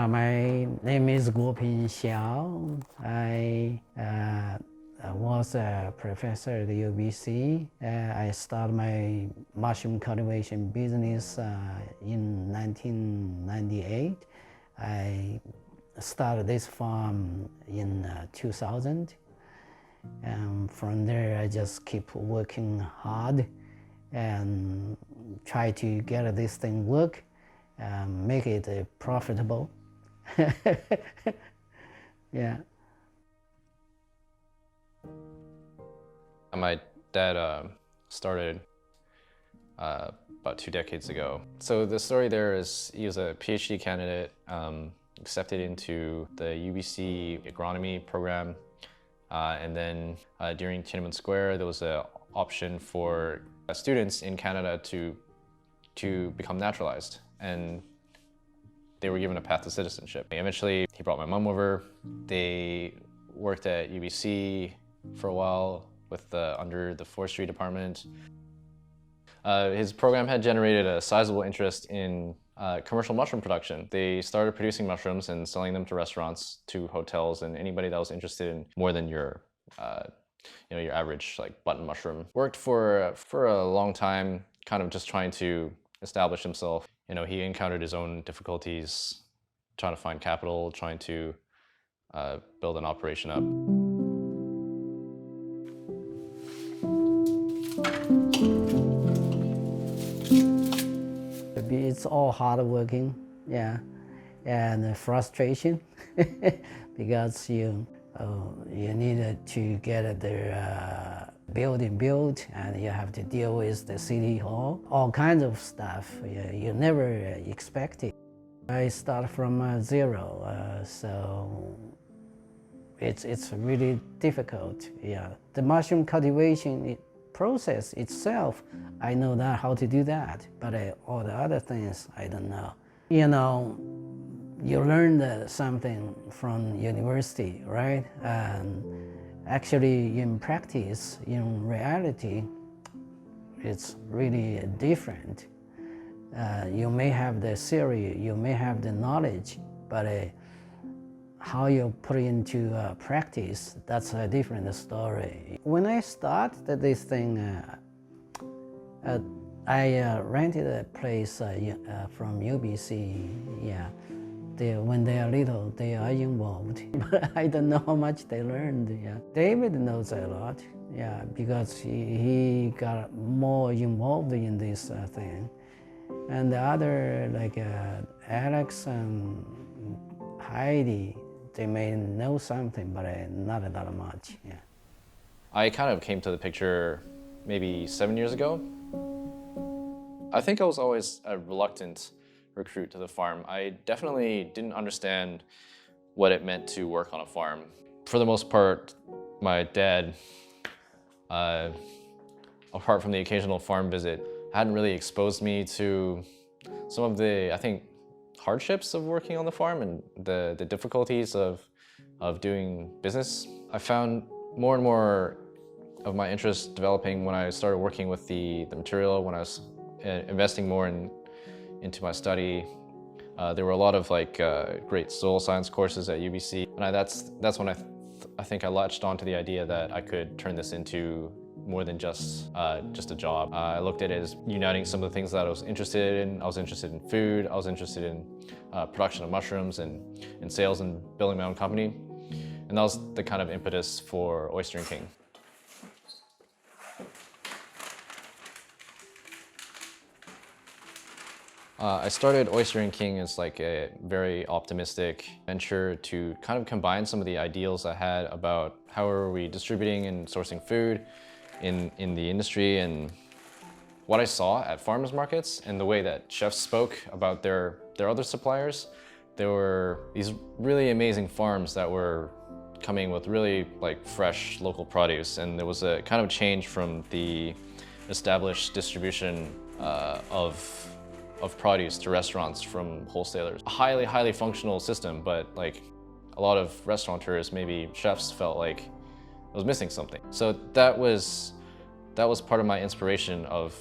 My name is Guoping Xiao. I was a professor at the UBC. I started my mushroom cultivation business in 1998. I started this farm in 2000. And from there, I just keep working hard and try to get this thing work, make it profitable. Yeah. My dad started about 2 decades ago. So the story there is he was a PhD candidate, accepted into the UBC agronomy program. And then during Tiananmen Square, there was an option for students in Canada to become naturalized. And they were given a path to citizenship. Eventually, he brought my mom over. They worked at UBC for a while with under the forestry department. His program had generated a sizable interest in commercial mushroom production. They started producing mushrooms and selling them to restaurants, to hotels, and anybody that was interested in more than your your average like button mushroom. Worked for a long time, kind of just trying to establish himself. He encountered his own difficulties trying to find capital, trying to build an operation up. It's all hard working, yeah, and frustration because you needed to get the building built, and you have to deal with the city hall, all kinds of stuff you never expected. I start from zero, so it's really difficult. Yeah, the mushroom cultivation process itself, I know that how to do that, but all the other things I don't know. You learned something from university, right? And actually in practice, in reality, it's really different. You may have the theory, you may have the knowledge, but how you put it into practice, that's a different story. When I started this thing, I rented a place from UBC. Yeah, when they are little, they are involved, but I don't know how much they learned. Yeah, David knows a lot. Yeah, because he got more involved in this thing, and the other like Alex and Heidi, they may know something, but not that much. Yeah. I kind of came to the picture maybe 7 years ago. I think I was always a reluctant recruit to the farm. I definitely didn't understand what it meant to work on a farm. For the most part, my dad, apart from the occasional farm visit, hadn't really exposed me to some of the, I think, hardships of working on the farm and the difficulties of doing business. I found more and more of my interest developing when I started working with the material, when I was investing more into my study. There were a lot of great soil science courses at UBC, and that's when I think I latched onto the idea that I could turn this into more than just a job. I looked at it as uniting some of the things that I was interested in. I was interested in food, I was interested in production of mushrooms and sales and building my own company. And that was the kind of impetus for Oyster & King. I started Oyster & King as like a very optimistic venture to kind of combine some of the ideals I had about how are we distributing and sourcing food in the industry, and what I saw at farmers markets and the way that chefs spoke about their other suppliers. There were these really amazing farms that were coming with really like fresh local produce, and there was a kind of change from the established distribution of produce to restaurants from wholesalers. A highly functional system, but like a lot of restaurateurs, maybe chefs, felt like I was missing something. So that was part of my inspiration of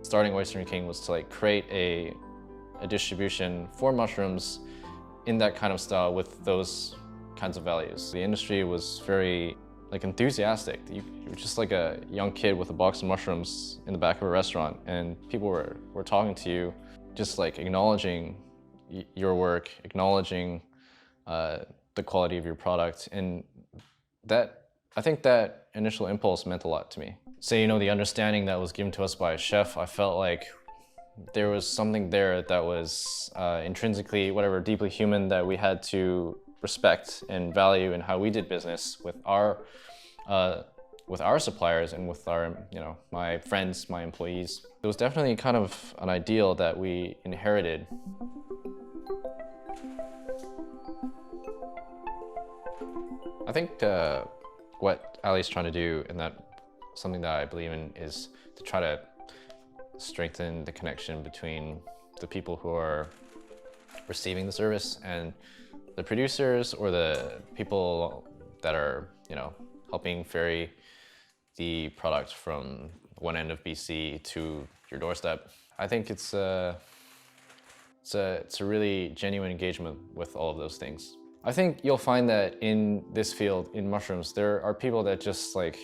starting Oyster & King, was to like create a distribution for mushrooms in that kind of style with those kinds of values. The industry was very like enthusiastic. You were just like a young kid with a box of mushrooms in the back of a restaurant, and people were talking to you, just like acknowledging your work, acknowledging the quality of your product. And that, I think that initial impulse meant a lot to me. So, you know, the understanding that was given to us by a chef, I felt like there was something there that was intrinsically, whatever, deeply human, that we had to respect and value in how we did business with our suppliers and with our, you know, my friends, my employees. It was definitely kind of an ideal that we inherited. I think what Ali's trying to do, and that something that I believe in, is to try to strengthen the connection between the people who are receiving the service and the producers, or the people that are, you know, helping ferry the product from one end of BC to your doorstep. I think it's a really genuine engagement with all of those things. I think you'll find that in this field, in mushrooms, there are people that just like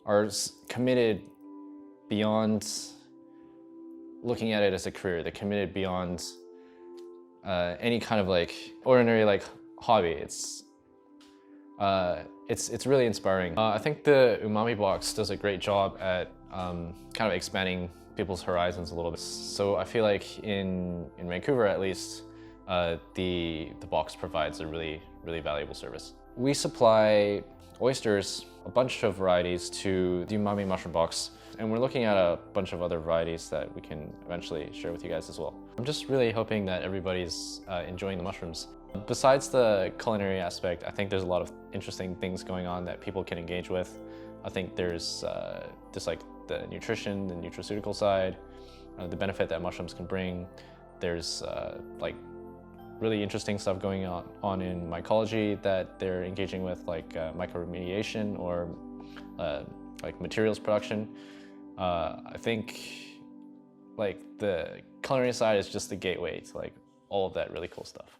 are committed beyond looking at it as a career. They're committed beyond any kind of like ordinary like hobby. It's really inspiring. I think the Umami Box does a great job at kind of expanding people's horizons a little bit. So I feel like in Vancouver, at least, the box provides a really valuable service. We supply oysters, a bunch of varieties, to the Umami Mushroom Box, and we're looking at a bunch of other varieties that we can eventually share with you guys as well. I'm just really hoping that everybody's enjoying the mushrooms. Besides the culinary aspect, I think there's a lot of interesting things going on that people can engage with. I think there's just like the nutrition, the nutraceutical side, the benefit that mushrooms can bring. There's like really interesting stuff going on in mycology that they're engaging with, like microremediation or like materials production. I think like the culinary side is just the gateway to like all of that really cool stuff.